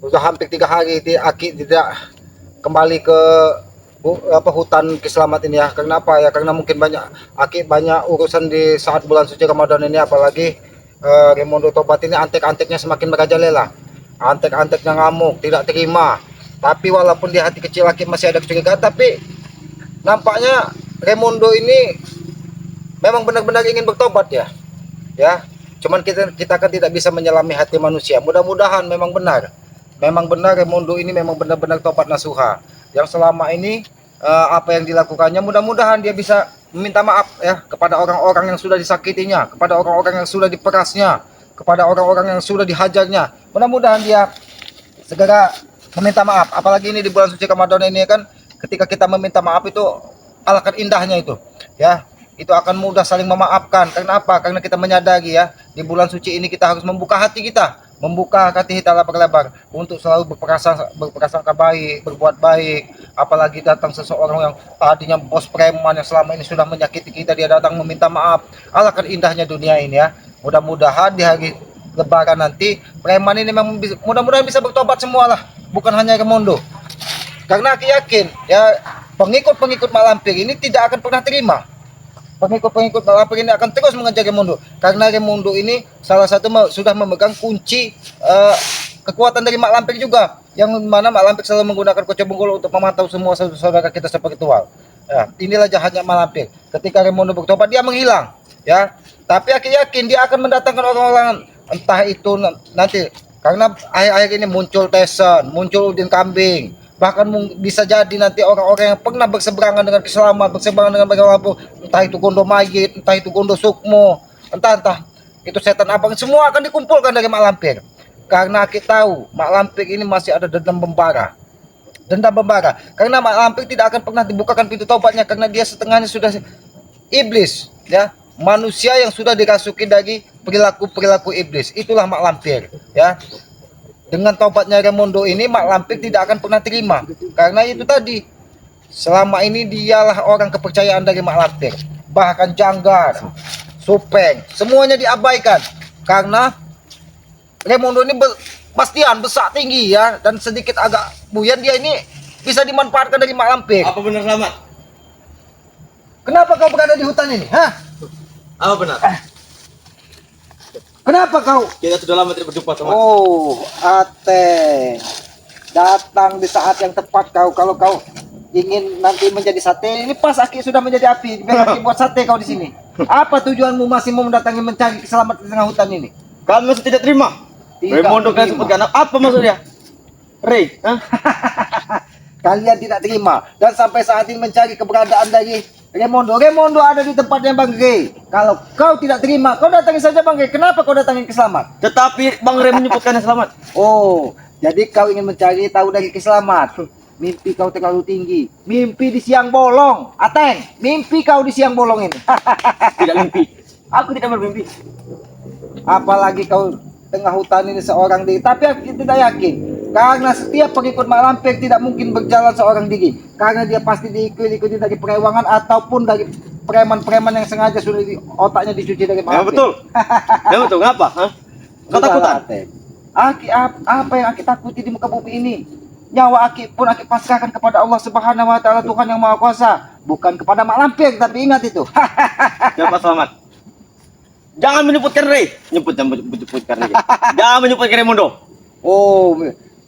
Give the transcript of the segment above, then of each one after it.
Sudah hampir 3 hari Aki tidak kembali ke hutan Kiselamat ini ya. Karena apa ya? Karena mungkin Aki banyak urusan di saat bulan suci Ramadan ini, apalagi Raymondo Tobat ini antek-anteknya semakin merajalela. Antek-anteknya ngamuk, tidak terima. Tapi walaupun di hati kecil Aki masih ada kecurigaan, tapi nampaknya Raymondo ini memang benar-benar ingin bertobat ya. Ya, cuman kita kan tidak bisa menyelami hati manusia. Mudah-mudahan memang benar Raymondo ini memang benar-benar tobat nasuha, yang selama ini apa yang dilakukannya, mudah-mudahan dia bisa meminta maaf ya kepada orang-orang yang sudah disakitinya, kepada orang-orang yang sudah diperasnya, kepada orang-orang yang sudah dihajarnya. Mudah-mudahan dia segera meminta maaf. Apalagi ini di bulan suci Ramadan ini kan, ketika kita meminta maaf itu alangkah indahnya itu ya. Itu akan mudah saling memaafkan. Karena apa? Karena kita menyadari ya, di bulan suci ini kita harus membuka hati kita, membuka hati kita lebar-lebar untuk selalu berprasangka baik, berbuat baik. Apalagi datang seseorang yang tadinya bos preman yang selama ini sudah menyakiti kita, dia datang meminta maaf. Alangkah indahnya dunia ini ya. Mudah-mudahan di hari Lebaran nanti preman ini memang mudah-mudahan bisa bertobat semualah, bukan hanya Raymondo. Karena aku yakin ya, pengikut-pengikut Mak Lampir ini tidak akan pernah terima. Pengikut-pengikut Mak Lampir ini akan terus mengejar Raymondo, karena Raymondo ini salah satu sudah memegang kunci kekuatan dari Mak Lampir juga, yang mana Mak Lampir selalu menggunakan Kocok Bengkulu untuk memantau semua saudara kita spiritual. Ya, inilah jahatnya Mak Lampir. Ketika Raymondo bertobat, dia menghilang ya, tapi aku yakin dia akan mendatangkan orang-orang, entah itu nanti karena akhir-akhir ini muncul Tyson, muncul Udin Kambing, bahkan bisa jadi nanti orang-orang yang pernah berseberangan dengan Kiselamat, berseberangan dengan Bagaimana, entah itu Gondo Mayit, entah itu Gondo Sukmo, entah itu setan abang, semua akan dikumpulkan dari Mak Lampir. Karena kita tahu Mak Lampir ini masih ada dendam membara, karena Mak Lampir tidak akan pernah dibukakan pintu taubatnya, karena dia setengahnya sudah iblis ya, manusia yang sudah dirasuki dari perilaku iblis. Itulah Mak Lampir ya. Dengan taubatnya Raymondo ini, Mak Lampir tidak akan pernah terima, karena itu tadi, selama ini dialah orang kepercayaan dari Mak Lampir. Bahkan Janggar, Supeng, semuanya diabaikan, karena Raymondo ini bastian besar tinggi ya, dan sedikit agak buyan, dia ini bisa dimanfaatkan dari Mak Lampir. Apa benar Selamat? Kenapa kau berada di hutan ini? Hah? Apa benar? Kenapa kau? Kita sudah lama tidak berjumpa sama. Oh, Ate, datang di saat yang tepat kau. Kalau kau ingin nanti menjadi sate, ini pas Aki sudah menjadi api. Biar Aki buat sate kau di sini. Apa tujuanmu masih mau mendatangi mencari keselamatan di tengah hutan ini? Kalian masih tidak terima? Raymondo kalian sebutkan apa maksudnya? Ray, Kalian tidak terima dan sampai saat ini mencari keberadaan dari Raymondo. Raymondo ada di tempatnya Bang Ray. Kalau kau tidak terima, kau datangi saja Bang Ray. Kenapa kau datangin Kiselamat? Tetapi Bang Ray menyebutkannya Selamat. Oh, jadi kau ingin mencari tahu dari Kiselamat. Mimpi kau terlalu tinggi. Mimpi di siang bolong. Ateng, mimpi kau di siang bolong ini. Tidak mimpi. Aku tidak bermimpi. Apalagi kau tengah hutan ini seorang diri. Tapi aku tidak yakin. Karena setiap pengikut Mak Lampir tidak mungkin berjalan seorang diri. Karena dia pasti diikuti dari perewangan ataupun dari preman-preman yang sengaja sudah otaknya dicuci dari Mak Ya Lampir. betul. Ya betul. Ngapa? Kau takutan? Apa yang Aki takuti di muka bumi ini? Nyawa Aki pun Aki pasrahkan kepada Allah Subhanahu wa taala, Tuhan yang Maha Kuasa, bukan kepada Mak Lampir, tapi ingat itu. Siapa Selamat? Jangan menyebutkan Ray. Menyebutkan Ray. Jangan menyebutkan Raymondo. Oh,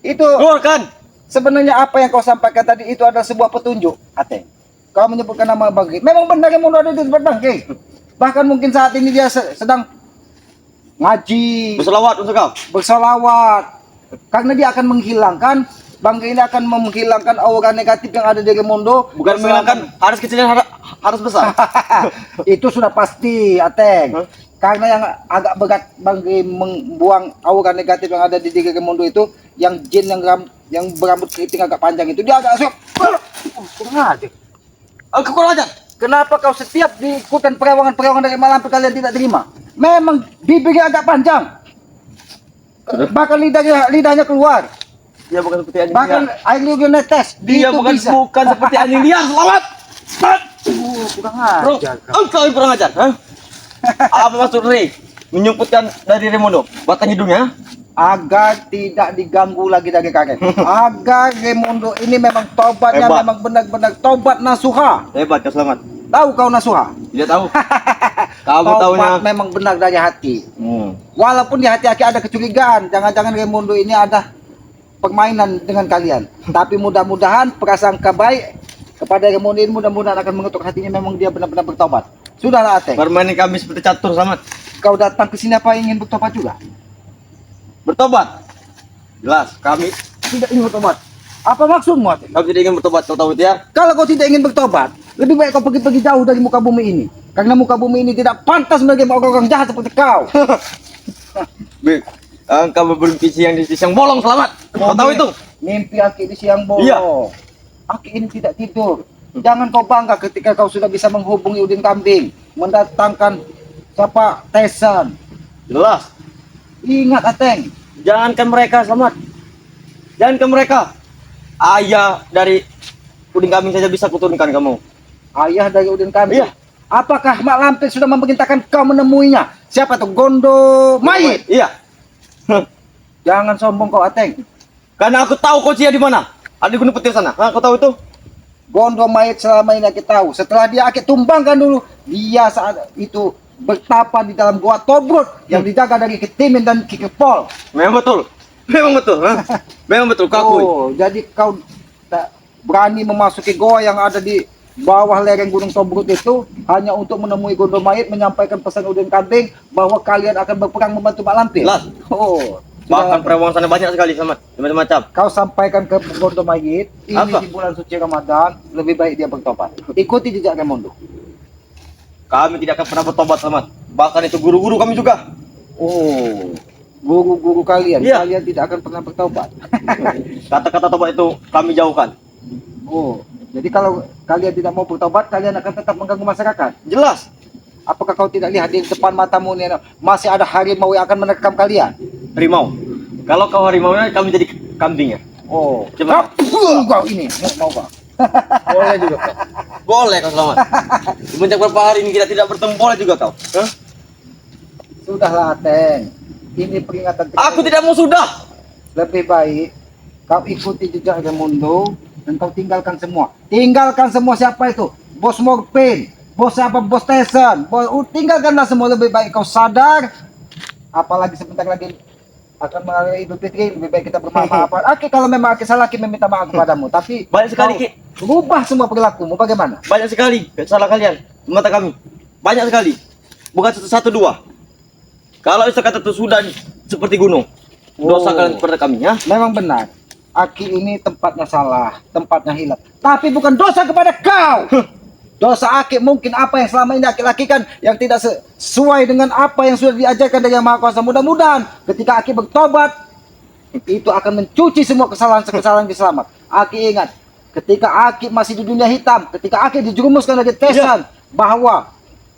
itu Keluarkan. sebenarnya apa yang kau sampaikan tadi itu adalah sebuah petunjuk, Ateng. Kau menyebutkan nama Bang Ray. Memang benar Raymondo ada di tempat Bang Ray. Bahkan mungkin saat ini dia sedang ngaji, Berselawat untuk kau. bersolawat. Karena dia akan menghilangkan, Bang Ray ini akan menghilangkan aura negatif yang ada di Raymondo. Bukan menghilangkan, harus kecil dan harus besar. Itu sudah pasti, Ateng. Karena yang agak berat Bang Ray membuang aura negatif yang ada di diri Raymondo itu, yang jin yang berambut keriting agak panjang itu, dia agak kurang aja. Kurang ajar. Kenapa kau setiap diikutan perewangan-perewangan dari Mak Lampir kalian tidak terima? Memang bibirnya agak panjang. Bahkan lidahnya keluar. Dia bukan seperti anjing Bahkan liar. air liurnya netes. Dia Itu bukan bisa. seperti anjing liar. Selamat. Kurang Bro, ajar. engkau yang kurang ajar. Apa maksud Ray? Menyebutkan dari Raymondo? Batang hidungnya? agar tidak diganggu lagi dari kakek. Agar Raimundo ini memang tobatnya Hebat. memang benar-benar tobat nasuha. Hebat kau Selamat. Tahu kau nasuha? Tidak tahu. Kamu Tobat tahunya. memang benar dari hati. Hmm. Walaupun di hati Aki ada kecurigaan, jangan-jangan Raimundo ini ada permainan dengan kalian. Tapi mudah-mudahan prasangka baik kepada Raimundo ini mudah-mudahan akan mengetuk hatinya, memang dia benar-benar bertobat. Sudahlah Ateng, Permainan kami seperti catur Selamat. kau datang ke sini apa ingin bertobat juga? Bertobat. Jelas, kami Tidak ingin bertobat. Apa maksudmu Ateng? tidak ingin bertobat, kau tahu itu ya? Kalau kau tidak ingin bertobat, lebih baik kau pergi-pergi jauh dari muka bumi ini. Karena muka bumi ini tidak pantas bagi orang-orang jahat seperti kau. Bek, kamu bermimpi siang di siang bolong Selamat. Kau tahu itu? Mimpi Aki di siang bolong. Iya. Aki ini tidak tidur. Jangan kau bangga ketika kau sudah bisa menghubungi Udin Kambing, mendatangkan siapa Tesan. Jelas. Ingat Ateng, Jangankan mereka Selamat. Jangankan mereka. Ayah dari Udin Kambing saja bisa kuturunkan kamu. ayah dari Udin Kambing. Iya. Apakah Mak Lampir sudah memerintahkan kau menemuinya? Siapa tuh? Gondo Mayit. Iya. Jangan sombong kau Ateng. Karena aku tahu kau di mana. Ada di gunung petir sana. Kau tahu itu? Gondo Mayit selama ini Aki tahu. Setelah dia Aki tumbangkan dulu, dia saat itu bertapa di dalam gua Tobrut yang dijaga dari Kitimin dan Kikepol. Memang betul. Memang betul. Memang betul. Kau akui. Oh, jadi kau tak berani memasuki goa yang ada di bawah lereng Gunung Tobrut itu hanya untuk menemui Gondo Mayit, menyampaikan pesan Udin Kambing bahwa kalian akan berperang membantu Mak Lampir. Jelas. Oh, Bahkan sudah. perempuan sana banyak sekali Selamat. Macam-macam. Kau sampaikan ke Gondo Mayit, ini Apa? di bulan suci Ramadan lebih baik dia bertobat. Ikuti jejak Raimundo. Kami tidak akan pernah bertobat Selamat. Bahkan itu guru-guru kami juga. Oh, guru-guru kalian, Iya. kalian tidak akan pernah bertobat. Kata-kata tobat itu kami jauhkan. Oh, jadi kalau kalian tidak mau bertobat, kalian akan tetap mengganggu masyarakat. Jelas. Apakah kau tidak lihat di depan matamu ini masih ada harimau yang akan menerkam kalian? Harimau. Kalau kau harimaunya, kami jadi kambingnya. Oh, Coba. kau ini mau kau? Boleh juga kau. Boleh kau Selamat. Semenjak berapa hari ini kita tidak bertemu, boleh juga kau. Hah? Sudahlah Ateng, ini peringatan Aku tidak mau sudah. lebih baik kau ikuti jejak Raimundo dan kau tinggalkan semua. Tinggalkan semua siapa itu? Bos Morpin, bos apa? Bos Tesan. Tinggalkanlah semua, lebih baik kau sadar. Apalagi sebentar lagi akan mengalami Idul Fitri, lebih baik kita bermaaf-maafan. Oke, kalau memang Aki salah, Aki meminta maaf kepadamu. Tapi Banyak sekali, kau Ki. rubah semua perilakumu. Bagaimana? Banyak sekali salah kalian di mata kami. Banyak sekali. Bukan satu dua. Kalau kata itu sudah seperti gunung. Dosa Oh. kalian kepada kami ya. Memang benar. Aki ini tempatnya salah, tempatnya hilaf. Tapi bukan dosa kepada kau. Dosa Aki mungkin apa yang selama ini Aki lakukan yang tidak sesuai dengan apa yang sudah diajarkan dari Yang Maha Kuasa. Mudah-mudahan ketika Aki bertobat, itu akan mencuci semua kesalahan-kesalahan Ki Selamat. Aki ingat, ketika Aki masih di dunia hitam, ketika Aki dijerumuskan dari Tesan, bahwa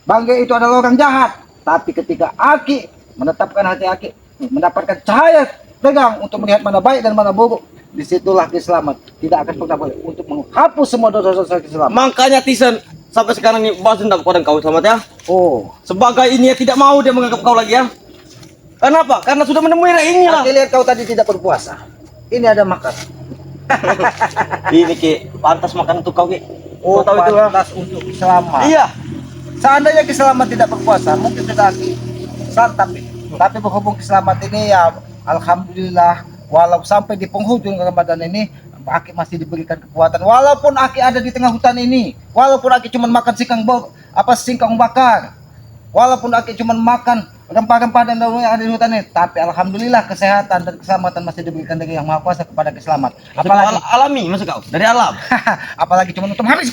Bangge itu adalah orang jahat. Tapi ketika Aki menetapkan hati Aki, mendapatkan cahaya tegang untuk melihat mana baik dan mana buruk, disitulah Ki Selamat tidak akan pernah boleh untuk menghapus semua dosa-dosa Ki Selamat. Makanya Tisen sampai sekarang ini balas dendam kepada kau Selamat ya. Oh, Sebagai ini ya tidak mau dia menganggap kau lagi ya. Kenapa? Karena sudah menemui ini lah. Aki lihat kau tadi tidak berpuasa. Ini ada makan. Ini Ki, pantas makan untuk kau Ki. Oh, Kau tahu itu ya? pantas untuk Ki Selamat. Iya. Seandainya Ki Selamat tidak berpuasa, mungkin sudah Aki santap. Tapi berhubung Ki Selamat ini ya, alhamdulillah, walau sampai di penghujung Ramadan ini, Aki masih diberikan kekuatan. Walaupun Aki ada di tengah hutan ini, walaupun Aki cuma makan singkong bakar, walaupun Aki cuma makan rempah-rempah dan daun yang ada di hutan ini, tapi alhamdulillah kesehatan dan keselamatan masih diberikan dari Yang Maha Kuasa kepada Ki Selamat. Apalagi Alami maksud kau dari alam. apalagi cuma untuk habis.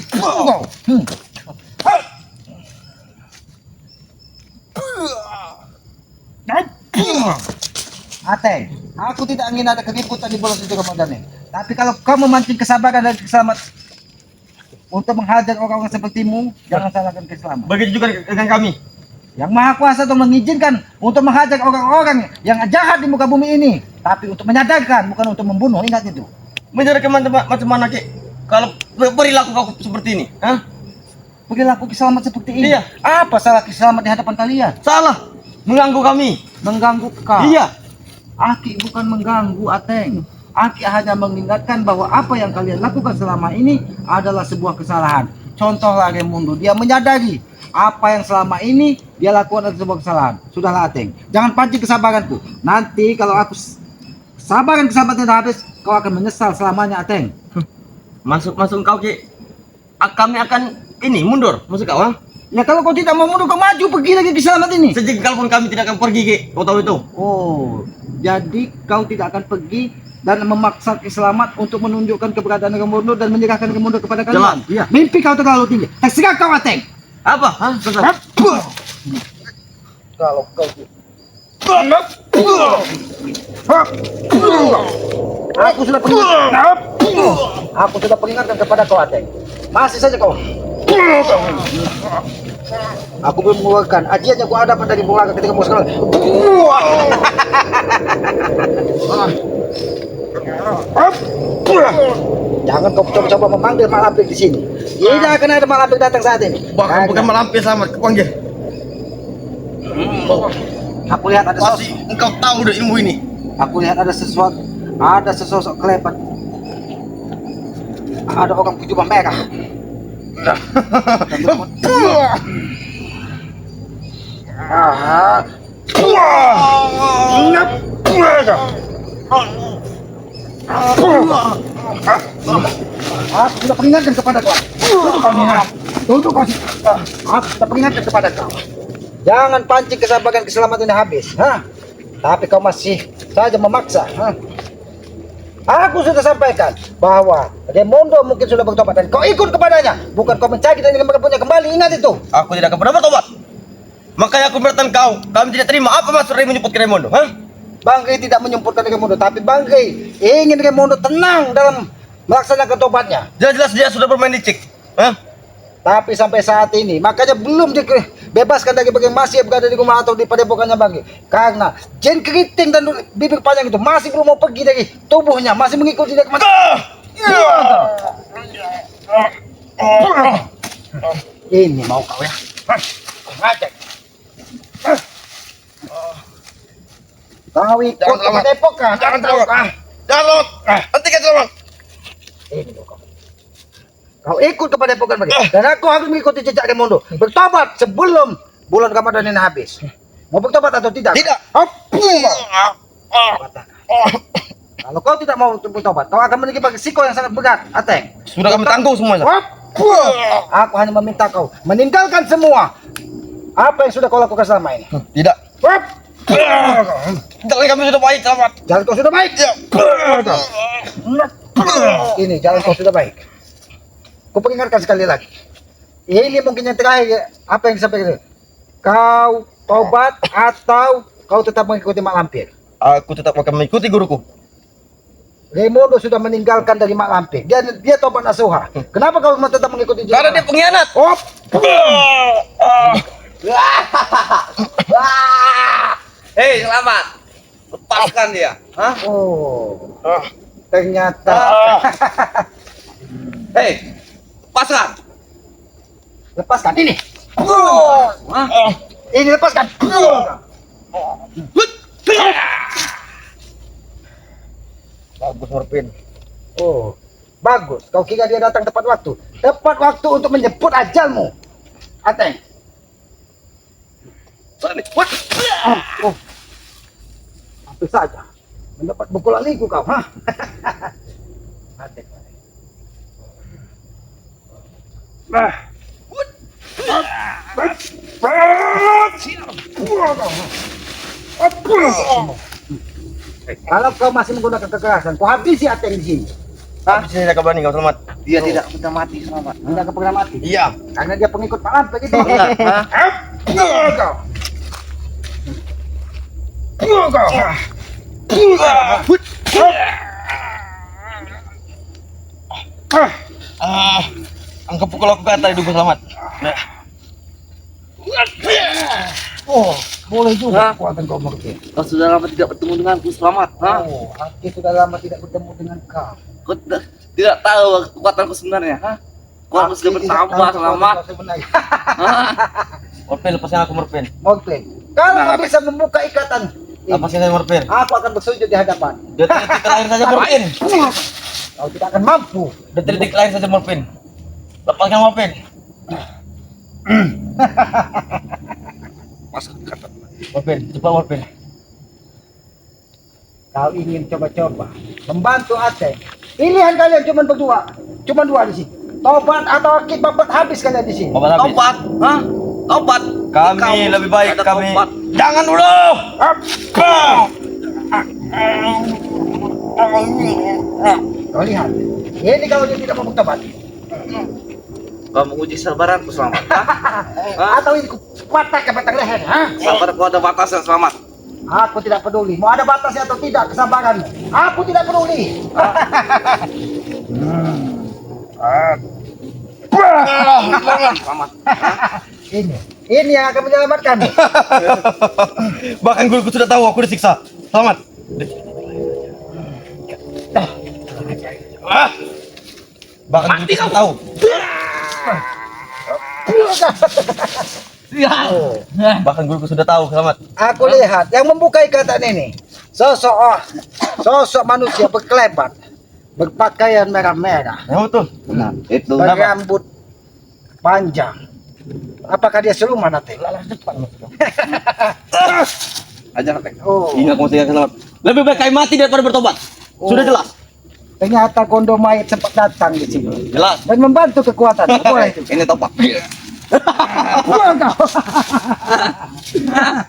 Ateng, aku tidak ingin ada keributan di bulan suci Ramadan ini. Tapi kalau kau memancing kesabaran dan keselamat untuk menghajar orang-orang sepertimu, jangan salahkan Ki Selamat. Begitu juga dengan kami. Yang Maha Kuasa itu mengizinkan untuk menghajar orang-orang yang jahat di muka bumi ini, tapi untuk menyadarkan, bukan untuk membunuh. Ingat itu. Menjadi macam mana Ki? Kalau perilaku kau seperti ini, hah? Perilaku Ki Selamat seperti ini. Iya. Apa salah Ki Selamat di hadapan kalian? Salah. Mengganggu kami. Mengganggu kau. Iya. Aki bukan mengganggu, Ateng. Aki hanya mengingatkan bahwa apa yang kalian lakukan selama ini adalah sebuah kesalahan. Contohlah Raimundo, dia menyadari apa yang selama ini dia lakukan adalah sebuah kesalahan. Sudahlah, Ateng, jangan pancing kesabaranku. Nanti kalau aku kesabaran sudah habis, kau akan menyesal selamanya, Ateng. Masuk kau Ki. Kami akan ini mundur, masuk kau ha? Ya kalau kau tidak mau mundur, kau maju pergi lagi ke selamat ini. Sejengkal pun kami tidak akan pergi Ki. Kau tahu itu? Oh, jadi kau tidak akan pergi dan memaksa Selamat untuk menunjukkan keberadaan Raimundo dan menyerahkan Raimundo kepada kalian. Iya. Mimpi kau terlalu tinggi. Terserah kau, Ateng. Apa? Hah? Kalau kau Aku sudah peringatkan kepada kau, Ateng. Masih saja kau. Aku belum mengeluarkan ajian yang gua dapat dari bola ketika mau sekarang. Jangan kau coba-coba memanggil Mak Lampir di sini. Tidak akan ada Mak Lampir datang saat ini. Bukan Malampir Selamat, kau panggil. Aku lihat ada Pasti engkau tahu udah ilmu ini. Aku lihat ada sesuatu, ada sesosok kelebat. Ada orang berjubah merah. Aku sudah peringatkan kepada kau. Tunduk kau. Aku sudah peringatkan kepada kau. Jangan pancing kesabaran keselamatan ini habis. Tapi kau masih saja memaksa. Aku sudah sampaikan bahwa Raimundo mungkin sudah bertobat dan kau ikut kepadanya, bukan kau mencari dan ingin merebutnya kembali. Ingat itu. Aku tidak akan pernah bertobat. Makanya aku bertanya kau, kami tidak terima apa maksud Ray menyebutkan Raimundo, Bang Rey tidak menyempurnakan Raimundo, tapi Bang Rey ingin Raimundo tenang dalam melaksanakan tobatnya. Jelas-jelas dia sudah bermain licik. Tapi sampai saat ini, makanya belum dibebaskan dari bagian masih berada di rumah atau di padepokannya Bang Rey. Karena jin keriting dan bibir panjang itu masih belum mau pergi dari tubuhnya, masih mengikuti dia kemana. Ini mau kau ya? Ngajak. Kau ikut ke padepokan. Jangan Selamat. Hentikan Selamat. Ini loh kau. Kau ikut kepada padepokan Bang Rey. Dan aku harus mengikuti jejak Raimundo. Bertobat sebelum bulan Ramadan ini habis. Mau bertobat atau tidak? Tidak. Katakan. Kalau kau tidak mau bertobat, kau akan memiliki risiko yang sangat berat, Ateng. Sudah kami tanggung semuanya. Aku hanya meminta kau meninggalkan semua apa yang sudah kau lakukan selama ini. Tidak. Jalan kami sudah baik Selamat. Jalan kau sudah baik. Ini jalan kau sudah baik. Kau peringatkan sekali lagi. Ini mungkin yang terakhir ya, apa yang disampaikan. Kau tobat atau kau tetap mengikuti Mak Lampir? Aku tetap akan mengikuti guruku. Raimundo sudah meninggalkan dari Mak Lampir. Dia tobat nasuha. Kenapa kau tetap mengikuti dia? Karena dia pengkhianat. Hei Selamat, lepaskan dia. Ternyata. Hei, lepaskan. Lepaskan ini. Ini lepaskan. Bagus Morpin. Bagus. Kau kira dia datang tepat waktu. Tepat waktu untuk menjemput ajalmu, Ateng. Hampir saja mendapat pukulan liku kau, Ateng. Kalau kau masih menggunakan kekerasan, kau habisi Ateng di sini. Saya tidak berani kau Selamat. Dia tidak pernah mati, Selamat. Tidak akan pernah mati. Iya. Karena dia pengikut Mak Lampir gitu. Anggap pukul aku ke atas hidupku Selamat. Boleh juga kekuatan kau Morpin. Kau sudah lama tidak bertemu denganku Selamat. Aku sudah lama tidak bertemu dengan kau. Kau tidak tahu kekuatanku sebenarnya. Kau harus sudah bertambah Selamat. Morpin, lepaskan aku Morpin. Morpin, kalau kau bisa membuka ikatan Lepaskan saja morfin. Aku akan bersujud di hadapan. Detik terakhir saja morfin. Kau tidak akan mampu. Detik terakhir saja morfin. Lepaskan morfin. Masa kata. Morfin, cepat morfin. Kau ingin coba-coba membantu Aceh. Pilihan kalian cuma berdua. Cuma dua di sini. Tobat atau akid babat habis kalian di sini. Babat habis. Tobat, hah? Tobat. Kami lebih baik ada kami. tobat. Jangan dulu. Kau lihat. Ini kalau dia tidak mau bertobat. Kau menguji sabaranku selamat. Atau ini patah ke batang leher. Sabarku ada batasnya selamat. Aku tidak peduli. Mau ada batasnya atau tidak kesabaran. Aku tidak peduli. Selamat. Ini yang akan menyelamatkan. Bahkan guruku sudah tahu aku disiksa. Selamat. Bahkan guruku sudah tahu. Bahkan guruku sudah tahu. Selamat. Aku lihat yang membuka ikatan ini sosok manusia berkelebat, berpakaian merah-merah, Ya betul. Benar. Itu. berambut panjang. Apakah dia siluman nanti? Ajar tek. Oh, Ingat kamu saya selamat. Lebih baik kami mati daripada bertobat. Sudah jelas. ternyata Gondo Mayit sempat datang di sini Jelas. dan membantu kekuatan. Apa itu? Ini topak. Buang kau.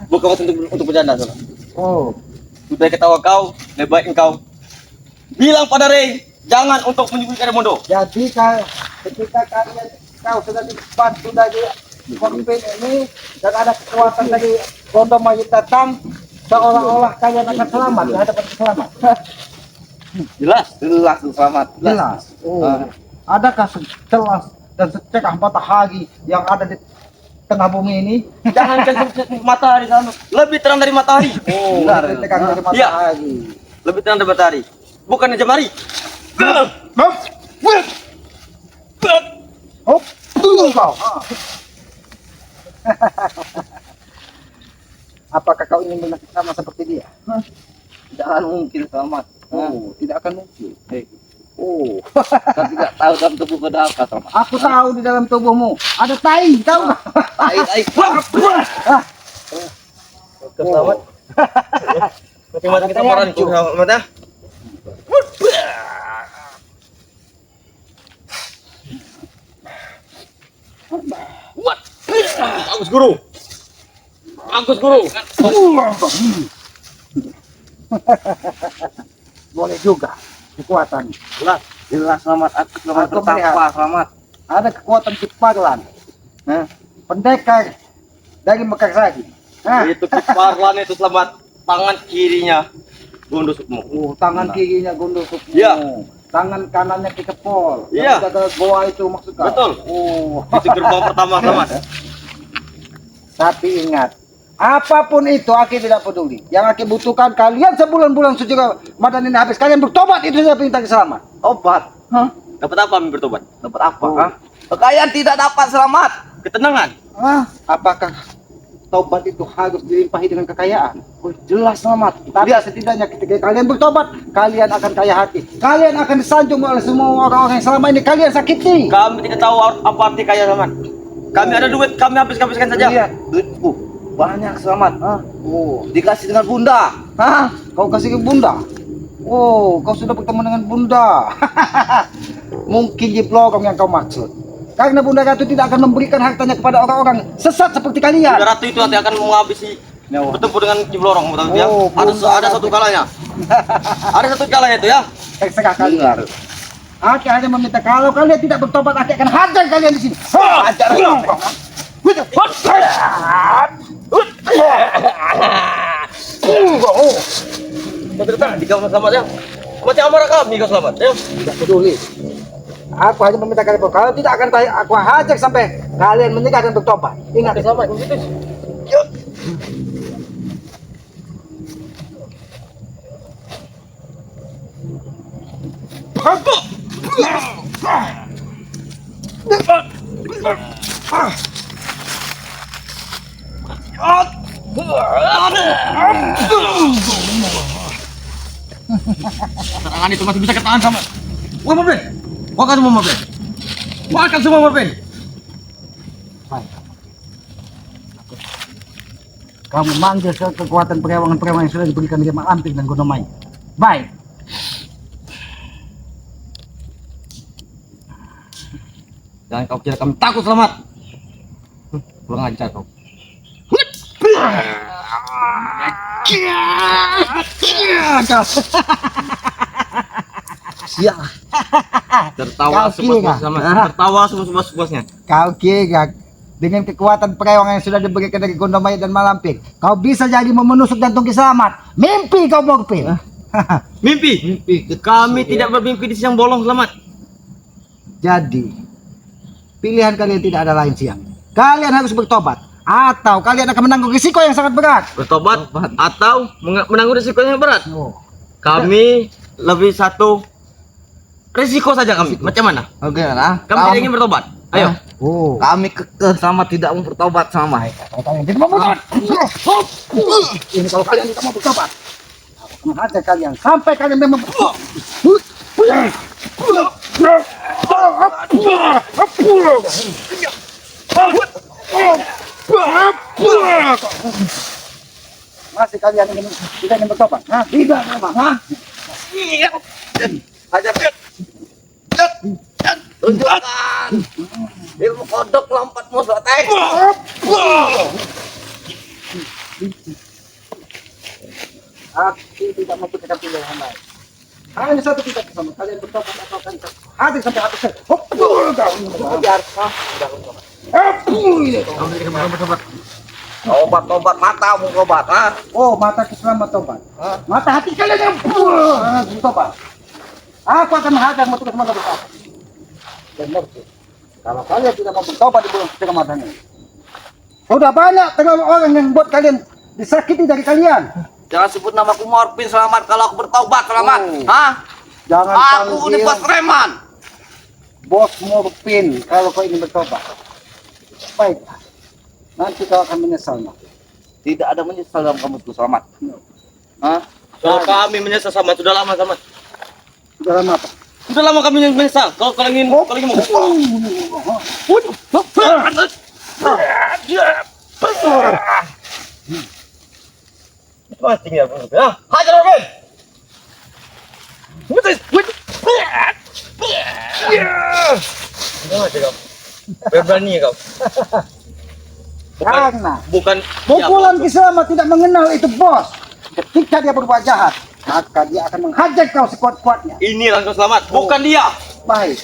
Bukan waktu untuk bercanda, saudara. Oh, Sudah ketawa kau, lebih baik engkau bilang pada Rey, jangan untuk menyembunyikan Mondo. jadi ketika kau sudah dibantu dari pemimpin ini dan ada kekuatan dari Gondo Mayit datang, seolah-olah kalian akan selamat di hadapan selamat. Jelas. Jelas tuh selamat. Jelas. Oh. Adakah jelas dan secekah matahari yang ada di tengah bumi ini? Jangan matahari sana. Lebih terang dari matahari. Oh, Benar. secekah dari Iya. matahari. Lebih terang dari matahari. Bukan jemari. Oh, kau. Apakah kau ingin menang sama seperti dia? Tidak akan mungkin selamat. Oh, tidak akan mungkin. Oh, Kan tidak tahu dalam tubuh ada apa selamat. aku tahu di dalam tubuhmu ada tai, tahu nggak? Tai. Selamat. Terima kasih kita peran selamat ya. Bagus guru. Bagus guru. Boleh juga kekuatan. Jelas selamat. Aku selamat Aku melihat. bertakwa selamat. Ada kekuatan Kiparlan, pendekar dari Mekarsari. Itu Kiparlan itu selamat. Tangan kirinya Gondo Sukmo. Oh, tangan kirinya Gondo Sukmo. Iya. Tangan kanannya Kikepol. Iya. Yang jaga goa itu maksudnya. Betul. Oh. Itu gerbang pertama selamat. Tapi ingat, apapun itu Aki tidak peduli. Yang Aki butuhkan kalian sebulan-bulan suci Ramadan ini habis. Kalian bertobat, itu saja perintah selamat. Obat. Dapat apa kami bertobat? Dapat apa? Oh. Hah? Kalian tidak dapat selamat. Ketenangan. Apakah tobat itu harus dilimpahi dengan kekayaan? Oh, jelas selamat. Tapi setidaknya ketika kalian bertobat, kalian akan kaya hati. Kalian akan disanjung oleh semua orang-orang yang selama ini kalian sakiti. Kami tidak tahu apa arti kaya selamat. Kami ada duit, kami habiskan saja. Lihat duitku banyak selamat. Oh, Dikasih dengan bunda. kau kasih ke bunda. Oh, kau sudah bertemu dengan bunda. Mungkin di blogong yang kau maksud. Karena bunda ratu tidak akan memberikan hartanya kepada orang-orang sesat seperti kalian. Bunda Ratu itu nanti akan menghabisi bertemu dengan Kiblorong, betul ya? Oh, Ada Bunda ada Ratu. satu kalanya. Ada satu kalanya itu ya. Terserah kalian. Benar. Aki hanya meminta kalau kalian tidak bertobat, Aki akan hajar kalian di sini. Hajar. Di kamu selamat ya. Macam amarah kami kau selamat ya. Tidak peduli. Aku hanya meminta kalian bertobat. Kalau tidak akan aku hajar sampai kalian menikah dan bertobat. Ingat Selamat begitu. Serangan itu masih bisa ketahan sama. Wah, Marvin. Wakan semua, Marvin. Wakan semua, Marvin. Baik. Kamu manggil kekuatan perewangan-perewangan yang sudah diberikan di Mak Lampir dan Gondomai. Baik. Jangan kau kira kami takut, Selamat. Kurang ajar kau. Siap. Tertawa Kau sama kira? tertawa sepuas-puasnya. Kau kira dengan kekuatan perewangan yang sudah diberikan dari Gondomai dan Malampir, kau bisa jadi menusuk jantung Ki Selamat. Mimpi kau, Borpin. Mimpi. Kami tidak bermimpi di siang bolong, Selamat. Jadi, pilihan kalian tidak ada lain siang. Kalian harus bertobat, atau kalian akan menanggung risiko yang sangat berat. Bertobat atau menanggung risiko yang berat. Oh. Kami lebih satu risiko saja kami. Macam mana? Oke, nah. Kami tidak ingin bertobat. Ayo. Oh. Kami kekeh sama tidak mau bertobat sama. Kalau kalian tidak mau bertobat, ini kalau kalian tidak mau bertobat, aku akan hajar kalian sampai kalian memang masih kalian tidak ingin bertobat? Hah? Tidak memang, hah? Tunjukkan ilmu kodok lompatmu, Sotek. Aku tidak memberikan pilihan lain. Hanya satu tidak bersama kalian bertobat atau akan habis sampai habis. Obat-obat matamu, obat, ah. Oh, mata Kiselamat tobat. Mata hati kalian yang tobat. Aku akan menghajar mutu Kiselamat bertobat. Dan ngerti, kalau kalian tidak mau bertobat di bulan suci Ramadan ini, sudah banyak terlalu orang yang buat kalian disakiti dari kalian. Jangan sebut namaku Morfin, Selamat. Kalau aku bertobat, Selamat. Oh. Hah? Jangan Aku ini bos preman. Bos Morfin kalau kau ingin bertobat. Baiklah, nanti kau akan menyesal. Tidak ada menyesal dalam kamusku, Selamat. Hah? Kalau kami menyesal sama sudah lama, Selamat. Sudah lama apa? Sudah lama kami menyesal. Kalau ingin mau. Mati ya, hajar Robin. Berani kau. Karena Bukan pukulan Kiselamat tidak mengenal itu bos. Ketika dia berbuat jahat, maka dia akan menghajar kau sekuat-kuatnya. ini langsung Selamat, bukan dia. Baik,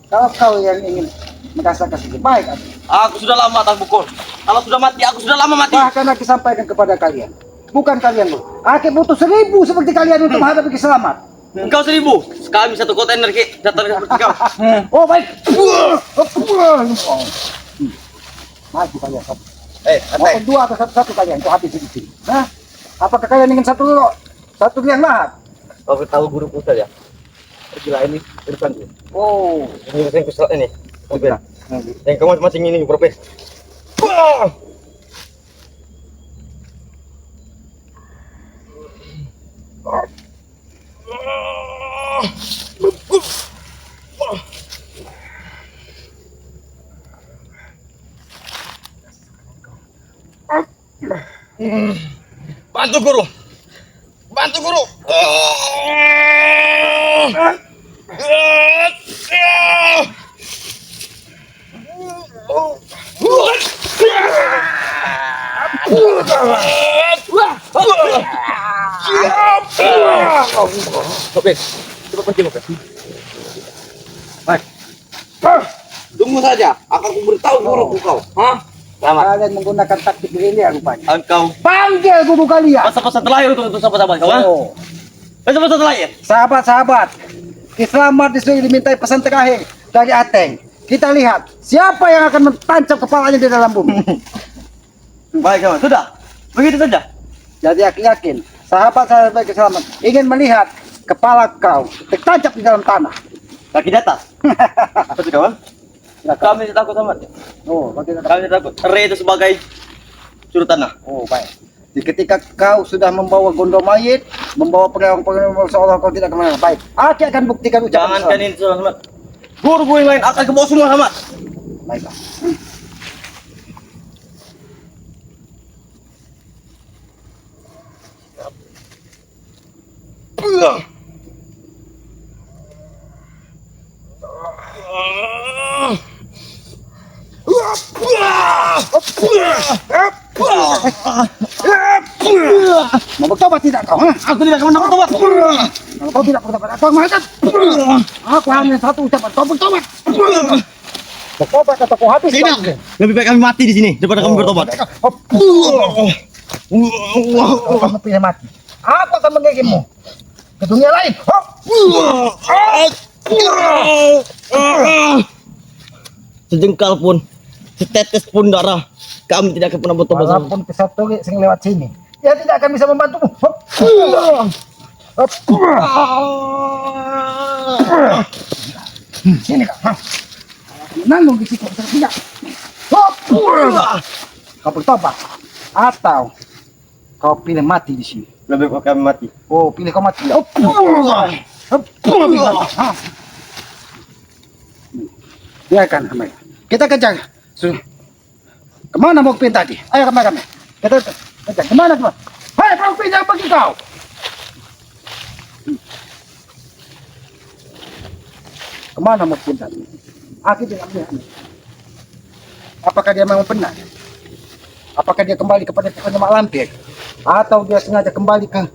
kalau kau yang ingin merasakan sedikit baik, Aku sudah lama tak pukul. Kalau sudah mati, aku sudah lama mati. bahkan aku sampaikan kepada kalian, bukan kalian loh. Aku butuh 1000 seperti kalian untuk menghadapi Kiselamat. Engkau 1000, kami satu kontainer ki, datang seperti kau. Oh baik. Maju kalian. Maupun 2 atau 1 kalian, itu habis di sini. Nah, apakah kalian ingin satu yang lahat? Kau tahu guru pusat ya? Gila ini urusan tuh. Oh, Ini urusan kesel ini. Mobil. Yang kamu masing-masing ini Profes. Bantu guru. Bantu guru. Oke, coba pergi Oke. baik. Tunggu saja, akan kuberitahu guruku kau. Hah? Selamat. Kalian menggunakan taktik gerilya rupanya. Engkau Panggil guru kalian. masa-masa terakhir untuk sahabat-sahabat kau, ha? Oh, Masa-masa terakhir. sahabat-sahabat, Kiselamat disuruh dimintai pesan terakhir dari Ateng. Kita lihat siapa yang akan mentancap kepalanya di dalam bumi. Baik, kawan. Sudah. Begitu saja. Jadi aku yakin sahabat-sahabat Kiselamat ingin melihat kepala kau tertancap di dalam tanah. Kaki di atas. Apa sih kawan? Kami tidak takut sama. Oh, bagaimana? Kami tidak takut. Re itu sebagai juru tanah. Oh, baik. Ketika kau sudah membawa gondong mayit, membawa pengawal seolah kau tidak kemana. Baik, Aki akan buktikan ucapan Jangankan Islam. itu Ahmad. Guru yang lain akan ke bawah semua Ahmad. Baiklah. Mau bertobat tidak kau? Aku tidak akan mendapat tobat. Kalau kau tidak bertobat, aku mengatakan aku hanya satu ucapan, kau bertobat. Bertobat atau kau habis? Tidak. Lebih baik kami mati di sini daripada kami bertobat. Kamu pilih mati. Aku akan mengirimmu ke dunia lain. Sejengkal pun, setetes pun darah, kami tidak akan pernah bertobat. Walaupun kesaturi sing lewat sini, dia tidak akan bisa membantumu. Sini kau. Nanggung di situ tidak. Kau bertobat atau kau pilih mati di sini. Lebih baik kami mati. Oh, pilih kau mati. Biarkan kami. Kita kejar. Kemana mau pin tadi? Ayo kami. Kita kejar. Kemana kau? Hai, kau pin yang pergi kau. Kemana mau pin tadi? Aku tidak melihat. Apakah dia memang benar? Apakah dia kembali kepada tukangnya Mak Lampir? Atau dia sengaja kembali ke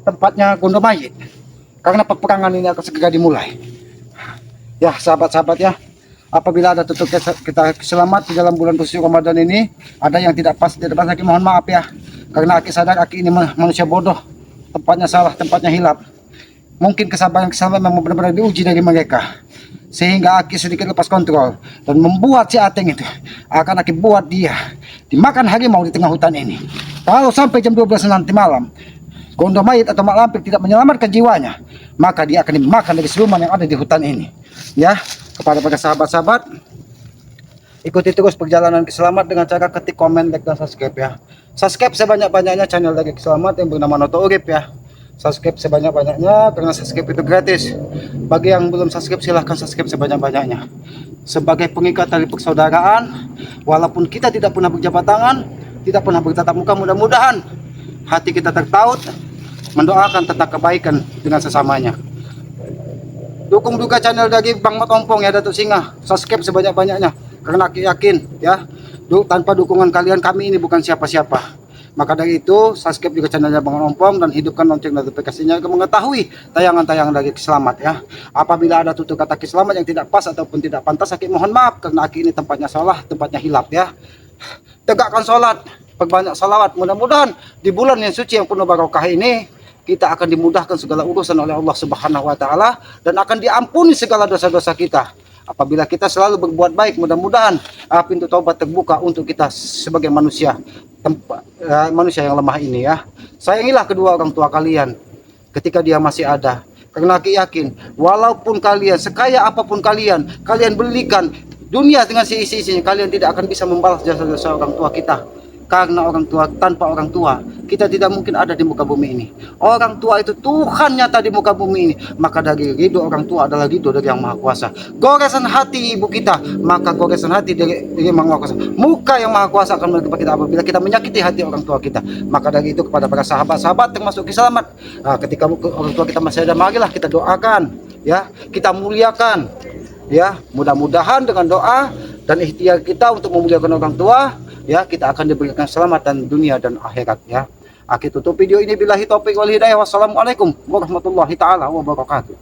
tempatnya gondong mayit? Karena peperangan ini akan segera dimulai. Ya, sahabat-sahabat ya. Apabila ada tutur kita selamat di dalam bulan suci Ramadan ini, ada yang tidak pas, Aki mohon maaf ya. Karena Aki sadar Aki ini manusia bodoh. Tempatnya salah, tempatnya hilap. Mungkin kesabaran memang benar-benar diuji dari mereka. Sehingga Aki sedikit lepas kontrol dan membuat si Ateng itu akan Aki buat dia dimakan harimau di tengah hutan ini. Kalau sampai jam 12 nanti malam gondong mayit atau Mak Lampir tidak menyelamatkan jiwanya, maka dia akan dimakan dari siluman yang ada di hutan ini. Ya, kepada para sahabat-sahabat, ikuti terus perjalanan Kiselamat dengan cara ketik komen, like, dan subscribe ya. Subscribe sebanyak-banyaknya channel dari Kiselamat yang bernama Noto Urip ya. Subscribe sebanyak-banyaknya karena subscribe itu gratis. Bagi yang belum subscribe silahkan subscribe sebanyak-banyaknya. Sebagai pengikat tali persaudaraan, walaupun kita tidak pernah berjabat tangan, tidak pernah bertatap muka, mudah-mudahan hati kita tertaut mendoakan tentang kebaikan dengan sesamanya. Dukung juga channel dari Bang Mat Ompong ya Datuk Singa. Subscribe sebanyak-banyaknya karena aku yakin ya, tanpa dukungan kalian kami ini bukan siapa-siapa. Maka dari itu, subscribe juga channelnya Bang Ompong dan hidupkan lonceng notifikasinya agar mengetahui tayangan-tayangan dari Kiselamat ya. Apabila ada tutur kata Kiselamat yang tidak pas ataupun tidak pantas, Aki mohon maaf karena Aki ini tempatnya salah, tempatnya hilap ya. Tegakkan sholat, perbanyak salawat. Mudah-mudahan di bulan yang suci yang penuh barokah ini kita akan dimudahkan segala urusan oleh Allah Subhanahu wa taala dan akan diampuni segala dosa-dosa kita. Apabila kita selalu berbuat baik, mudah-mudahan pintu taubat terbuka untuk kita sebagai manusia manusia yang lemah ini ya. Sayangilah kedua orang tua kalian ketika dia masih ada. Karena Aki yakin, walaupun kalian sekaya apapun kalian belikan dunia dengan seisi-isinya, kalian tidak akan bisa membalas jasa-jasa orang tua kita. Karena orang tua, tanpa orang tua kita tidak mungkin ada di muka bumi ini. Orang tua itu Tuhan nyata di muka bumi ini. Maka dari ridho orang tua adalah ridho dari Yang Maha Kuasa. Goresan hati ibu kita, maka goresan hati dari Yang Maha Kuasa. Muka Yang Maha Kuasa akan menerima kita apabila kita menyakiti hati orang tua kita. Maka dari itu kepada para sahabat-sahabat termasuk Kiselamat, ketika orang tua kita masih ada, marilah kita doakan ya, kita muliakan ya. Mudah-mudahan dengan doa dan ikhtiar kita untuk memuliakan orang tua ya, kita akan diberikan keselamatan dunia dan akhirat ya. Aki tutup video ini billahi taufiq wal hidayah. Wassalamualaikum warahmatullahi taala wabarakatuh.